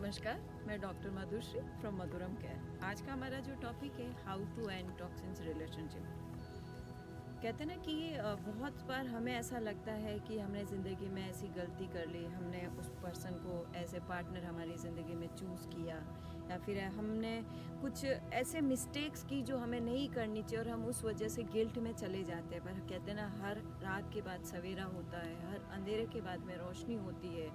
नमस्कार, मैं doctor Madhushree from Madhuram care. आज का हमारा जो टॉपिक है how to end toxins relationship. कहते हैं ना कि बहुत बार हमें ऐसा लगता है कि हमने ज़िंदगी में ऐसी गलती कर ली, हमने उस पर्सन को एज ए पार्टनर हमारी ज़िंदगी में चूज़ किया, या फिर हमने कुछ ऐसे मिस्टेक्स की जो हमें नहीं करनी चाहिए और हम उस वजह से गिल्ट में चले जाते हैं। पर कहते हैं ना, हर रात के बाद सवेरा होता है, हर अंधेरे के बाद में रोशनी होती है,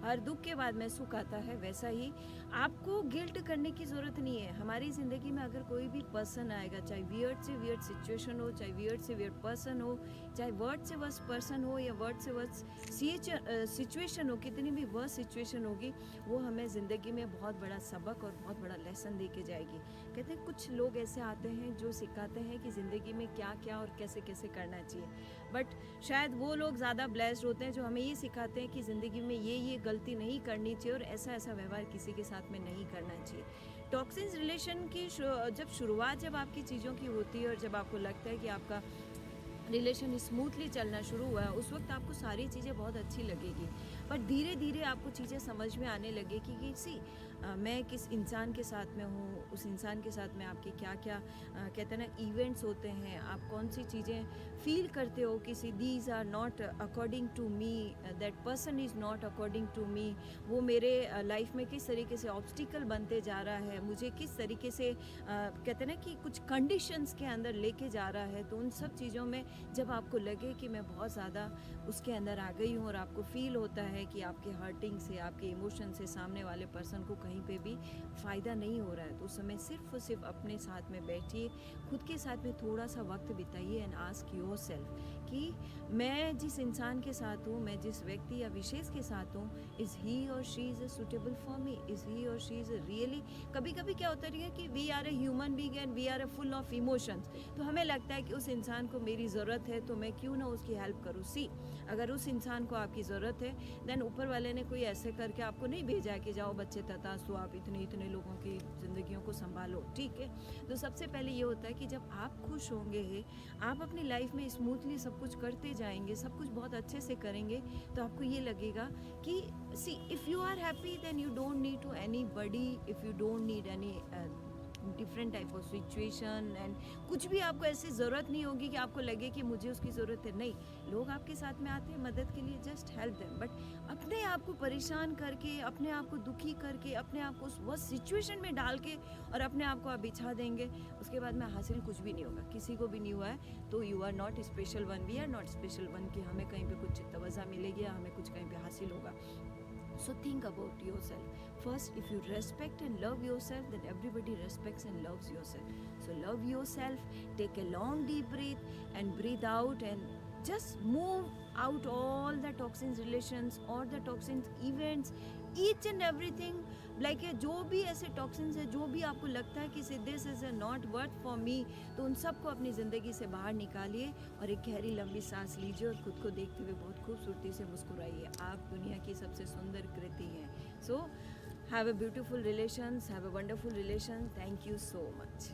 हर दुख के बाद में सुख आता है। वैसा ही आपको गिल्ट करने की ज़रूरत नहीं है। हमारी ज़िंदगी में अगर कोई भी पर्सन आएगा, चाहे वियर्ड से वियर्ड सिचुएशन हो, चाहे वियर्ड से वियर्ड पर्सन हो, चाहे वर्ड से वर्स पर्सन हो या वर्ड से वर्स सिचुएशन हो, कितनी भी वर्स सिचुएशन होगी, वो हमें ज़िंदगी में बहुत बड़ा सबक और बहुत बड़ा लेसन दे के जाएगी। कहते हैं कुछ लोग ऐसे आते हैं जो सिखाते हैं कि ज़िंदगी में क्या क्या और कैसे कैसे करना चाहिए, बट शायद वो लोग ज़्यादा ब्लेस्ड होते हैं जो हमें ये सिखाते हैं कि ज़िंदगी में ये गलती नहीं करनी चाहिए और ऐसा ऐसा व्यवहार किसी के साथ में नहीं करना चाहिए। टॉक्सिन्स रिलेशन की जब आपकी चीज़ों की होती है और जब आपको लगता है कि आपका रिलेशन स्मूथली चलना शुरू हुआ है, उस वक्त आपको सारी चीज़ें बहुत अच्छी लगेगी। पर धीरे धीरे आपको चीज़ें समझ में आने लगेगी कि मैं किस इंसान के साथ में हूँ, उस इंसान के साथ में आपके क्या क्या कहते हैं ना इवेंट्स होते हैं, आप कौन सी चीज़ें फील करते हो कि these are not according to me, that person is not according to me. वो मेरे लाइफ में किस तरीके से ऑब्स्टिकल बनते जा रहा है, मुझे किस तरीके से कहते हैं ना कि कुछ कंडीशंस के अंदर लेके जा रहा है। तो उन सब चीज़ों में जब आपको लगे कि मैं बहुत ज़्यादा उसके अंदर आ गई हूँ और आपको फील होता है कि आपके हर्टिंग से, आपके इमोशन से सामने वाले पर्सन को कहीं पे भी फ़ायदा नहीं हो रहा है, तो उस समय सिर्फ और सिर्फ अपने साथ में बैठिए, खुद के साथ में थोड़ा सा वक्त बिताइए एंड आस्क योरसेल्फ कि मैं जिस इंसान के साथ हूँ, मैं जिस व्यक्ति या विशेष के साथ हूँ, इज़ ही और she is suitable for me, is he और शी इज़ रियली। कभी कभी क्या होता है कि we are a human being and we are a full of emotions, तो हमें लगता है कि उस इंसान को मेरी ज़रूरत है तो मैं क्यों ना उसकी हेल्प करूँ। अगर उस इंसान को आपकी ज़रूरत है, देन ऊपर वाले ने कोई ऐसे करके आपको नहीं भेजा है कि जाओ बच्चे ततासु आप इतने इतने लोगों की ज़िंदगियों को संभालो, ठीक है। तो सबसे पहले ये होता है कि जब आप खुश होंगे, आप अपनी लाइफ में स्मूथली सब कुछ करते जाएंगे, सब कुछ बहुत अच्छे से करेंगे, तो आपको ये लगेगा कि if you are happy then you don't need to anybody, if you don't need any different type of situation and कुछ भी आपको ऐसी ज़रूरत नहीं होगी कि आपको लगे कि मुझे उसकी ज़रूरत है। नहीं, लोग आपके साथ में आते हैं मदद के लिए, जस्ट हेल्प देम। बट अपने आप को परेशान करके, अपने आप को दुखी करके, अपने आप को वो सिचुएशन में डाल के और अपने आप को आप बिछा देंगे, उसके बाद में हासिल कुछ भी नहीं होगा, किसी को भी नहीं हुआ है। तो you are not special one, we are not special one कि हमें कहीं पे कुछ तवज़ा मिलेगी या हमें कुछ कहीं पे हासिल होगा। So think about yourself. First, if you respect and love yourself, then everybody respects and loves yourself. So love yourself, take a long deep breath and breathe out and just move out all the toxins relations or the toxins events, each and everything, like जो भी ऐसे toxins है, जो भी आपको लगता है कि this is not worth for me, तो उन सबको अपनी ज़िंदगी से बाहर निकालिए और एक गहरी लंबी सांस लीजिए और खुद को देखते हुए बहुत खूबसूरती से मुस्कुराइए। आप दुनिया की सबसे सुंदर कृति हैं। So have a beautiful relations, have a wonderful relation. Thank you so much.